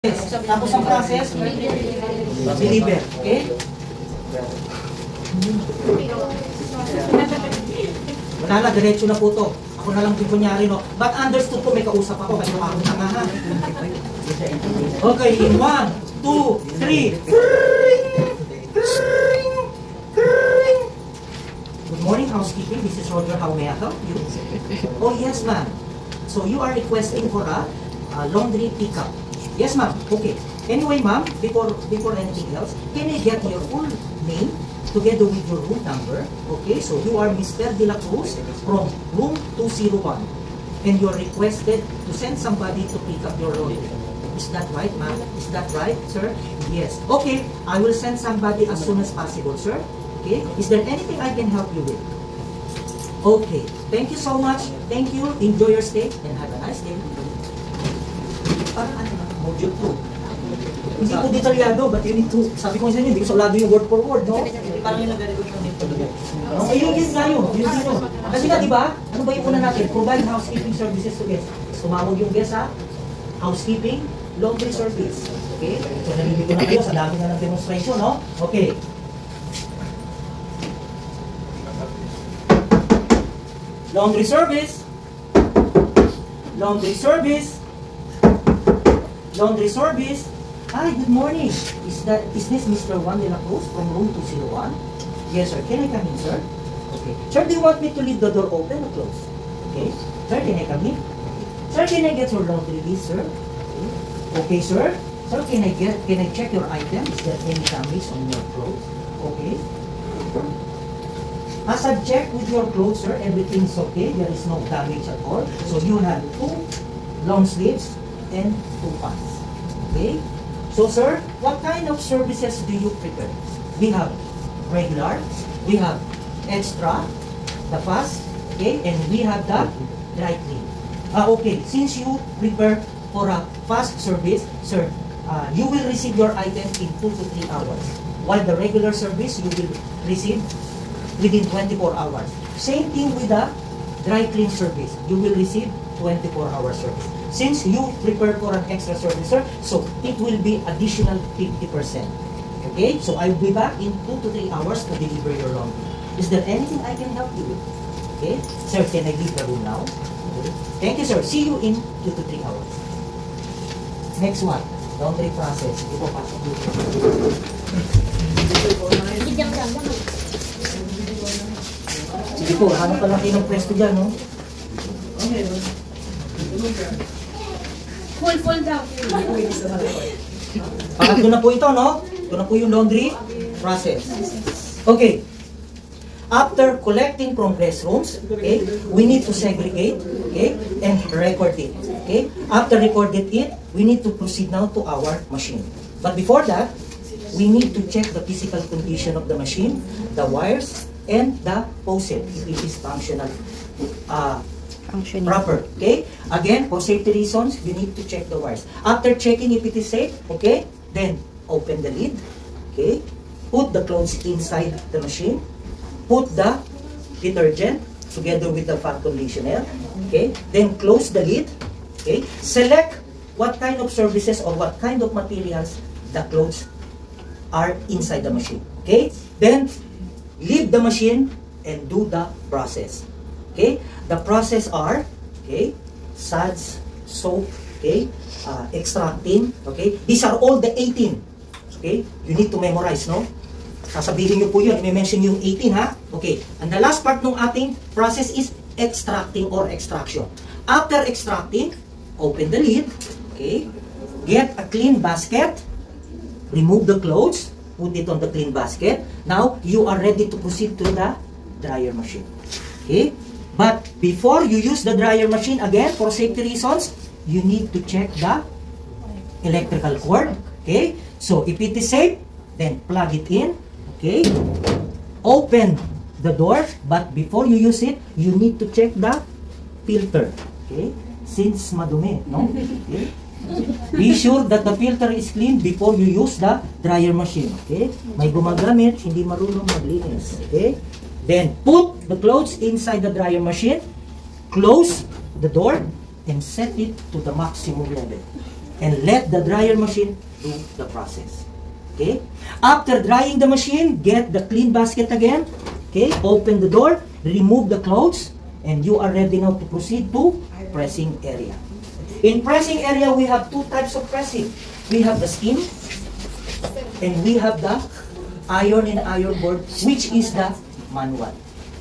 Tapos ang process, deliver. Okay? Wala na, diretso na po to. Ako na lang din kunyari, no? But understood ko, may kausap ako, kasi ako na nga, ha? Okay, in 1, 2, 3. Good morning, housekeeping. This is Roger. How may I help you? Oh, yes, ma'am. So you are requesting for a laundry pickup. Yes, ma'am. Okay. Anyway, ma'am, before anything else, can I get your full name together with your room number? Okay, so you are Mr. De La Cruz from room 201, and you're requested to send somebody to pick up your laundry. Is that right, ma'am? Is that right, sir? Yes. Okay, I will send somebody as soon as possible, sir. Okay. Is there anything I can help you with? Okay. Thank you so much. Thank you. Enjoy your stay and have a nice day. Parang ano na? Module 2. Hindi po detalyado, but you need to, sabi ko sa inyo, hindi ko solado yung word for word, no? Parang yung nagari ko yung dito. Ayun din tayo, yun dito. Kasi nga, di ba, ano ba yung una natin? Provide housekeeping services to guests. Tumawag yung guest sa housekeeping, laundry service. Okay? So, nalilito na kayo sa dami na ng demonstration, no? Okay. Laundry service. Laundry service. Laundry service. Hi, good morning. Is this Mr. Juan De La Cruz from room 201? Yes, sir. Can I come in, sir? Okay. Sir, do you want me to leave the door open or closed? Okay. Sir, can I come in? Sir, can I get your laundry list, sir? Okay, sir. Sir, can I check your item? Is there any damage on your clothes? Okay. As I've checked with your clothes, sir, everything's okay. There is no damage at all. So you have 2 long sleeves and 2 pants. Okay? So, sir, what kind of services do you prepare? We have regular, we have extra, the fast, okay, and we have the dry clean. Okay, since you prepare for a fast service, sir, you will receive your item in 2 to 3 hours. While the regular service, you will receive within 24 hours. Same thing with the dry clean service. You will receive 24-hour service. Since you prepare for an extra service, sir, so it will be additional 50%. Okay? So I will be back in 2 to 3 hours to deliver your laundry. Is there anything I can help you with? Okay? Sir, can I leave the room now? Okay. Thank you, sir. See you in 2 to 3 hours. Next one, laundry process. Ito pa. Sige po, hanap pa lang kayo ng pwesto dyan, no? Okay. Full daw. Pangatlo na po ito, no? Ito na po yung laundry process. Okay. After collecting from restrooms, okay, we need to segregate, okay, and record it. Okay? After recorded it, we need to proceed now to our machine. But before that, we need to check the physical condition of the machine, the wires, and the faucet, if it is functional. Proper. Okay? Again, for safety reasons, you need to check the wires. After checking if it is safe, okay, then open the lid. Okay? Put the clothes inside the machine. Put the detergent together with the fat conditioner. Okay? Then close the lid. Okay? Select what kind of services or what kind of materials the clothes are inside the machine. Okay? Then leave the machine and do the process. Okay? The process are, okay, suds, soap, okay, extracting, okay. These are all the 18. Okay? You need to memorize, no? Sasabihin nyo po yun, i-mention yung 18, ha? Okay. And the last part ng ating process is extracting or extraction. After extracting, open the lid, okay, get a clean basket, remove the clothes, put it on the clean basket. Now, you are ready to proceed to the dryer machine. Okay? But before you use the dryer machine, again, for safety reasons, you need to check the electrical cord. Okay? So, if it is safe, then plug it in. Okay? Open the door, but before you use it, you need to check the filter. Okay? Since madumi, no? Okay? Be sure that the filter is clean before you use the dryer machine. Okay? May gumagamit, hindi marunong maglinis. Okay? Then put the clothes inside the dryer machine, close the door, and set it to the maximum level. and let the dryer machine do the process. Okay? After drying the machine, get the clean basket again. Okay? Open the door, remove the clothes, and you are ready now to proceed to pressing area. In pressing area, we have two types of pressing. We have the steam, and we have the iron and iron board, which is the manual.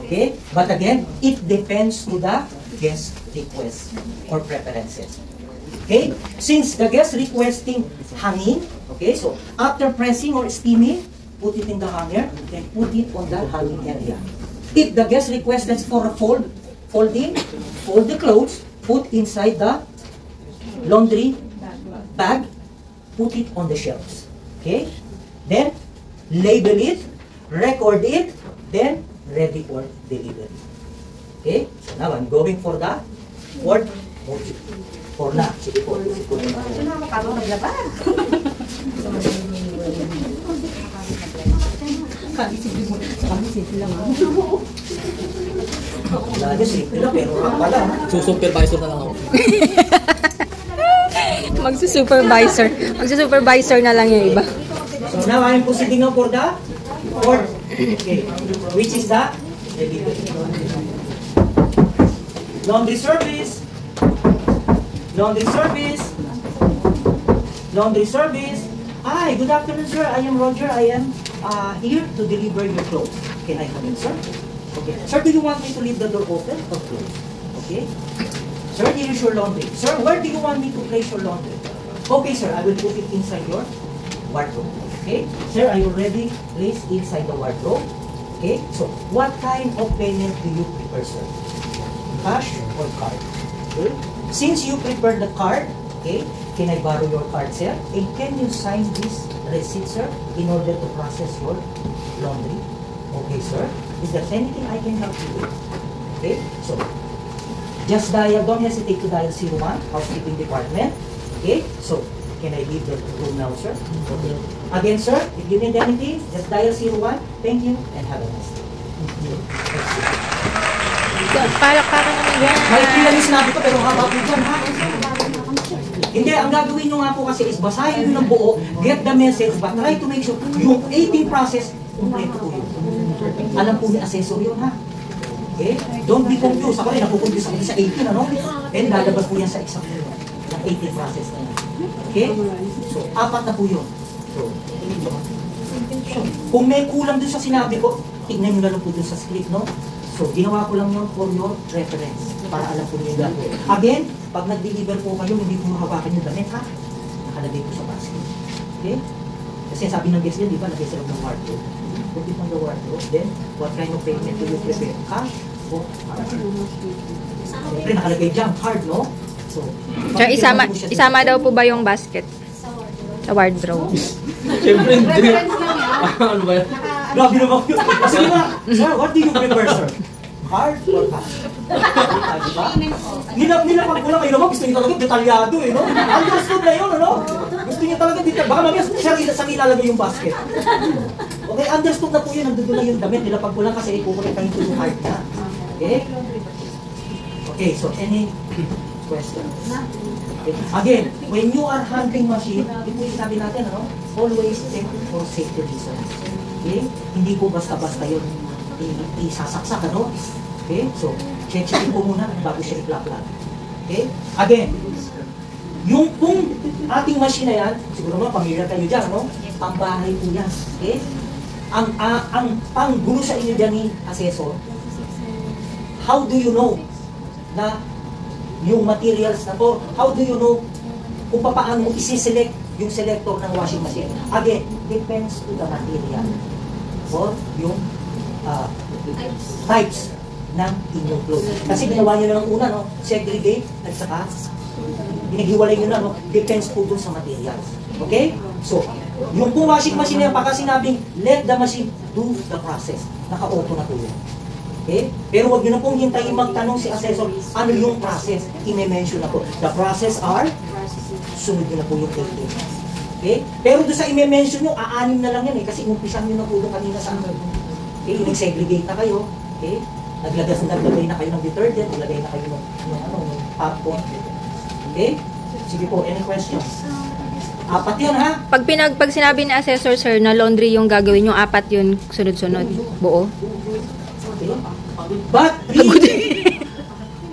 Okay? But again, it depends to the guest request or preferences. Okay? Since the guest requesting hanging, okay, so after pressing or steaming, put it in the hanger, then put it on the hanging area. If the guest requests that's for a folding, fold the clothes, put inside the laundry bag, put it on the shelves. Okay? Then, label it, record it, then ready for delivery. Okay? So now I'm going for the word module. For na. Sige po. Lagi simple lang, pero pala. Supervisor na lang ako. Magsusupervisor na lang yung iba. So now I'm proceeding now for the word. Okay. Which is the delivery. Laundry service. Laundry service. Laundry service. Hi, good afternoon, sir. I am Roger. I am here to deliver your clothes. Can I come in, sir? Okay. Sir, do you want me to leave the door open or closed? Okay. Sir, here is your laundry. Sir, where do you want me to place your laundry? Okay, sir. I will put it inside your wardrobe. Okay. Sir, are you ready? Place inside the wardrobe. Okay. So, what kind of payment do you prefer, sir? Cash or card? Okay. Since you prefer the card, okay, can I borrow your card, sir? And can you sign this receipt, sir, in order to process your laundry? Okay, sir. Is there anything I can help you with? Okay, so just dial, don't hesitate to dial 01, housekeeping department. Okay, so can I leave the room now, sir? Okay. Again, sir, if you need anything, just dial 01. Thank you and have a nice day. Palakpakan naman yan. May pila yung sinabi ko, pero haba po dyan, ha? Hindi, ang gagawin nyo nga po kasi is basahin nyo ng buo, get the message, but try to make sure yung 18 process, kumpleto po yun. Alam po ni assessor yun, ha? Okay? Don't be confused. Ako rin, napupunfuse ako sa 18, ano? And lalabas po yan sa exam nyo, ng 18 process na yan. Okay? So, 4 na po yun. So, kung may kulang dun sa sinabi ko, tignan nyo na lang po dun sa script, no? So, ginawa ko lang yun for your reference para alam po niyo yung gagawin. Again, pag nag-deliver po kayo, hindi po mahawakan yung damit, ha? Nakalagay po sa basket. Okay? Kasi sabi ng guest niya, di ba, lagay sa loob ng wardrobe. Put it on the wardrobe. Then, what kind of payment do you prefer? Cash o card? Siyempre, nakalagay dyan, card, no? So, Isama daw po ba yung basket sa wardrobe? Siyempre, hindi. Ano ba yan? Grabe naman yun. Kasi nga, sir, what do you prefer, sir? Card or cash? Diba? Nilapag ko lang kayo naman, gusto niyo talaga detalyado eh, no? Understood na yun, ano? Gusto niyo talaga detalyado. Baka mamaya siya ilalagay yung basket. Okay, understood na po yun, nandun na yung damit. Nilapag ko lang kasi ipukulit kayo yung card na. Okay? Okay, so any questions? Okay. Again, when you are handling machine, ito yung sabi natin, ano? Always check for safety reasons. Okay? Hindi po basta-basta yun isasaksak, ano? Okay? So, check-checkin po muna bago siya i-plug-plug. Okay? Again, yung kung ating machine na yan, siguro naman pamilya kayo dyan, no? Pangbahay po yan. Okay? Ang panggulo sa inyo dyan ni assessor, how do you know na yung materials na to, how do you know kung paano mo isi-select yung selector ng washing machine? Again, depends to the material or yung types ng inyong clothes. Kasi ginawa nyo na ng una, no? Segregate at saka pinaghiwalay nyo na, no? Depends po dun sa materials. Okay? So, yung po washing machine na pagka sinabing let the machine do the process, naka-auto na po yun. Okay? Pero wag nyo na pong hintayin magtanong si assessor, ano yung process? I-mention na po. The process are, sunod nyo na po yung 18. Okay? Pero doon sa i-mention nyo, aanim na lang yan eh, kasi inumpisan nyo na po doon kanina sa akin. Okay? Nag-segregate na kayo. Okay? Naglagay na kayo ng detergent, naglagay na kayo ng popcorn. Okay? Sige po, any questions? Apat yun, ha? Pag sinabi ni assessor sir na laundry yung gagawin yung apat yun sunod-sunod buo. Okay. But, please,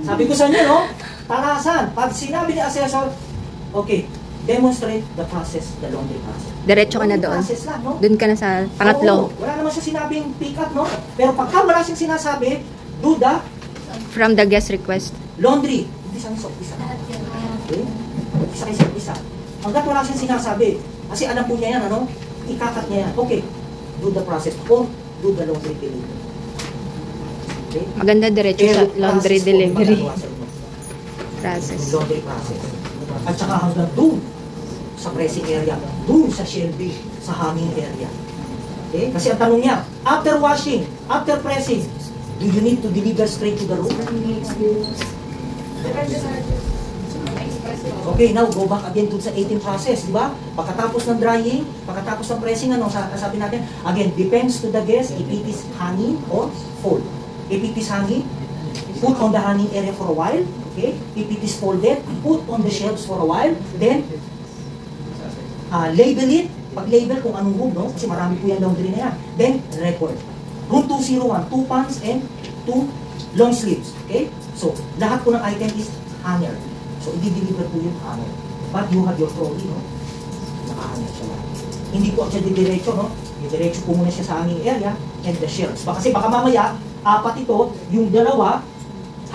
sabi ko sa inyo, no? Tarasan. Pag sinabi ni assessor, okay, demonstrate the process, the laundry process. Diretso ka na doon. Process lang, no? Doon ka na sa pangatlo. Oo, wala naman siya sinabing pick up, no? Pero pagka wala siyang sinasabi, do the From the guest request. laundry. Isa sa isa. Okay? Isa kayo sa isa. Hanggat wala siyang sinasabi. Kasi alam po niya yan, ano? Ikakat niya yan. Okay. Do the process. Or do the laundry delivery. Okay? Maganda diretso sa laundry process po, delivery magagawa sa inyo. process. Yung laundry process. At saka hanggang doon sa pressing area, doon sa shelving, sa hanging area. Okay? Kasi ang tanong niya, after washing, after pressing, do you need to deliver straight to the room? Okay, now go back again to sa 18 process, di ba? Pagkatapos ng drying, pagkatapos ng pressing, ano, sabi natin, again, depends to the guest if it is hanging or fold. If it is hanging, put on the hanging area for a while, okay? If it is folded, put on the shelves for a while, then label it, pag-label kung anong room, no? Kasi marami po yung laundry na yan. Then, record. Room 201, 2 pants and 2 long sleeves, okay? So, lahat po ng item is hanger. So, i-deliver po yung hanger. But you have your trolley, no? Naka-hanger siya lahat. Hindi po siya didiretso, no? Didiretso po muna siya sa hanging area and the shelves. Kasi baka mamaya, apat ito, yung dalawa,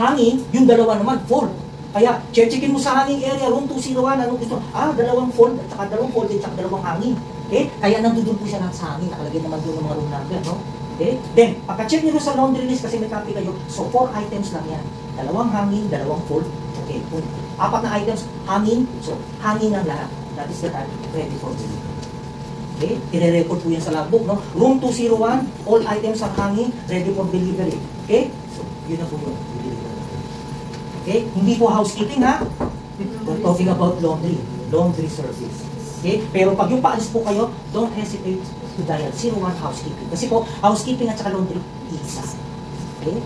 hanging, yung dalawa naman, fold. Kaya, checkin mo sa hanging area, room 201, anong gusto? Dalawang fold, at saka dalawang fold, at saka dalawang hanging. Okay? Kaya nandun po siya lahat sa hanging, nakalagay naman doon ng mga room number, no? Okay? Then, pagka-check nyo sa laundry list kasi may copy kayo, so 4 items lang yan. Dalawang hanging, dalawang fold. Okay, kung 4 na items, hanging, so hanging ang lahat. That is the time ready for delivery. Okay? Tire-record po yan sa logbook, no? Room 201, all items are hanging, ready for delivery. Okay? So, yun na po yun. Okay? Hindi po housekeeping, ha? We're talking about laundry. Laundry service. Okay? Pero pag yung paalis po kayo, don't hesitate to dial 01 housekeeping. Kasi po, housekeeping at saka laundry, isa. Okay?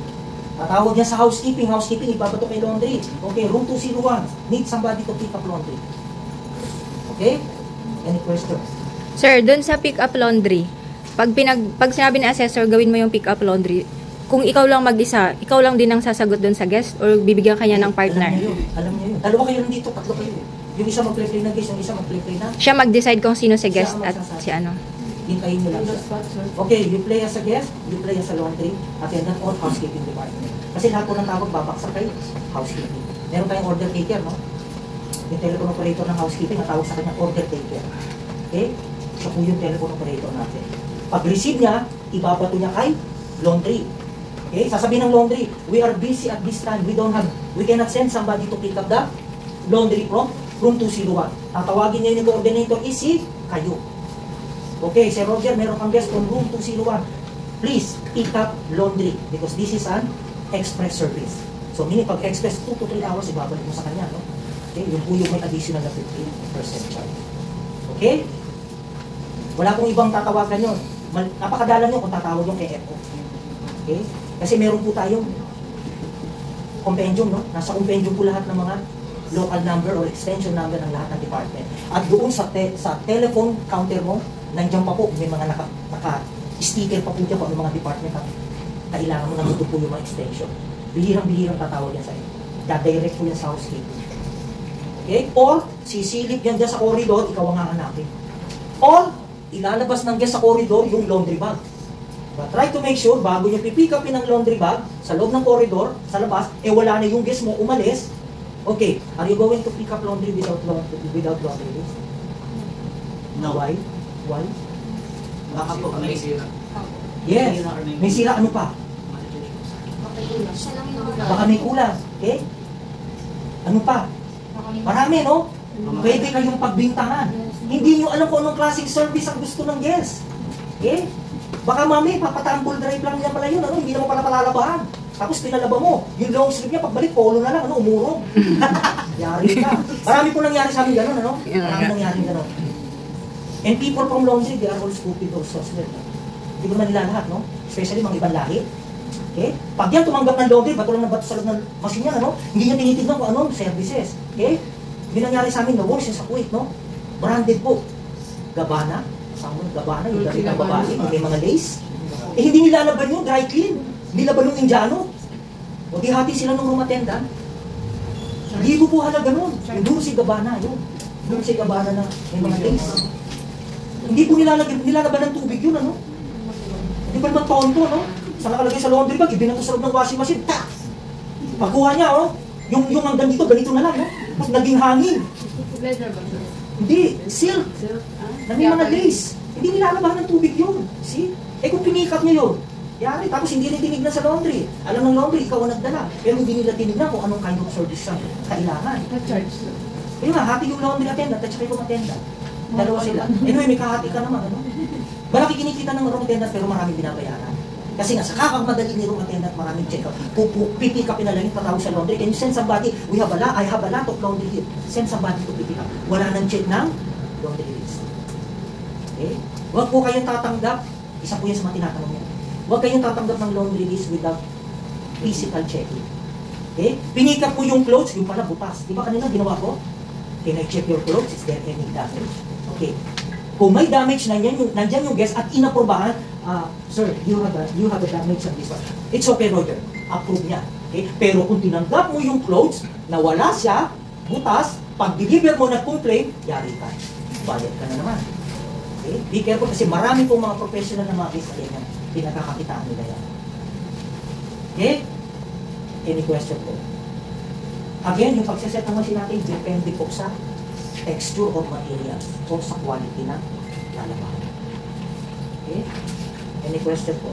Tatawag niya sa housekeeping, ibabato kay laundry. Okay, room 201, need somebody to pick up laundry. Okay? Any questions? Sir, dun sa pick up laundry, pag sinabi ni assessor gawin mo yung pick up laundry, kung ikaw lang mag-isa, ikaw lang din ang sasagot dun sa guest or bibigyan kanya ng partner? Alam niya yun. Dalawa kayo nandito, tatlo kayo. Yung isa mag-play na guest, yung isa mag-play na. Siya mag-decide kung sino si guest at si ano. Hintayin mo lang siya. Okay, you play as a guest, you play as a laundry, attendant or housekeeping department. Kasi lahat po ng tawag babaksak kay housekeeping. Meron tayong order taker, no? Yung telephone operator ng housekeeping, natawag sa kanya order taker. Okay? Siya po yung telephone operator natin. Pag-receive niya, ibabato niya kay laundry. Okay? Sasabihin ng laundry, we are busy at this time. We cannot send somebody to pick up the laundry from room 201. Tatawagin niya yung coordinator is si kayo. Okay, Sir Roger, meron kang guest from room 201. Please pick up laundry because this is an express service. So, meaning pag express, 2 to 3 hours, ibabalik mo sa kanya, no? Okay, yung po yung may additional na 15% charge. Okay? Wala pong ibang tatawagan yun. Napakadalang nyo kung tatawag yung kay EPO. Okay? Kasi meron po tayong compendium, no? Nasa compendium po lahat ng mga local number or extension number ng lahat ng department. At doon sa telephone counter mo, nandiyan pa po, may mga naka-sticker pa po dyan kung mga department na kailangan mo nandito po yung mga extension. Bihirang-bihirang tatawag yan sa inyo. Dadirect po yan sa housekeeping. Okay? Or, sisilip yan dyan sa corridor, ikaw ang hahanapin. Or, ilalabas ng guest sa corridor yung laundry bag. But try to make sure, bago nyo pipick upin ang laundry bag, sa loob ng corridor, sa labas, wala na yung guest mo, umalis. Okay, are you going to pick up laundry without laundry list? No. Why? Why? Baka po may sira. Yes. May sira, ano pa? Baka may kulang. Okay? Ano pa? Marami, no? Pwede kayong pagbintangan. Hindi nyo alam kung anong klaseng service ang gusto ng guest. Okay? Baka mami, papatambol drive lang niya pala yun, ano? Hindi naman pala palalabahan. Tapos pinalaba mo, yung long sleeve niya, pagbalik, polo na lang, ano? Umurong. Yari ka. Marami po nangyari sa amin gano'n, ano? Marami nangyari gano'n. And people from laundry, they are all stupid also. Hindi ko naman nila lahat, no? Especially mga ibang lahi. Okay? Pag yan tumanggap ng laundry, bato lang ng bato sa loob ng machine yan, ano? Hindi niya tinitignan kung anong services. Okay? Hindi nangyari sa amin, na-worse sa Kuwait, no? Branded po. Gabbana. Kasama mo, Gabbana, yung damit ng babae, yung may mga lace. Eh, hindi nilalaban yun, dry clean. Nilaban ng Indiano. O di hati sila ng room attendant. Hindi po halaga nun. Yung Dulce Gabbana, yun. Dulce Gabbana na may mga lace. Hindi po nilalaban ng tubig yun, ano? Hindi pa naman tonto, no? Sa nakalagay sa laundry bag, ibinato sa loob ng washing machine, ta! Pagkuha niya, oh, yung hanggang dito, ganito na lang, no? Tapos naging hangin. Leather ba? Hindi, silk. Na may mga lace. Hindi nilalabahan ng tubig yun. See? Eh kung pinikat niya yun, yari, tapos hindi rin tinignan sa laundry. Alam ng laundry, ikaw ang nagdala. Pero hindi nila tinignan kung anong kind of service siya kailangan. Na-charge. Kaya nga, hati yung laundry attendant at saka yung room attendant. Dalawa sila. Anyway, may kahati ka naman, ano? Malaki kinikita ng room attendant pero maraming binabayaran. Kasi nga, sa kakagmadali ni room attendant, maraming check-up. Pipick upin na lang yung patawag sa laundry. Can you send somebody? I have a lot of laundry here. Send somebody to pick up. Wala nang check ng laundry list. Okay? Huwag po kayong tatanggap. Isa po yan sa mga tinatanong niya. Huwag kayong tatanggap ng laundry list without physical checking. Okay? Pinikap po yung clothes, yung pala butas. Di ba kanina ginawa ko? Can I check your clothes? Is there any damage? Okay. Kung may damage na nandyan yung guest at inaprobahan, sir, you have a damage on this one. It's okay, Roger. Approve niya. Okay? Pero kung tinanggap mo yung clothes na wala siya, butas, pag deliver mo nag-complain, yari ka. Bayad ka na naman. Okay? Be careful kasi marami pong mga professional na mga case na ganyan. Pinagkakakitaan nila yan. Okay? Any question po? Again, yung pagsaset ng machine natin, depende po sa texture of material o sa quality ng lalabahan. Okay? Any question po?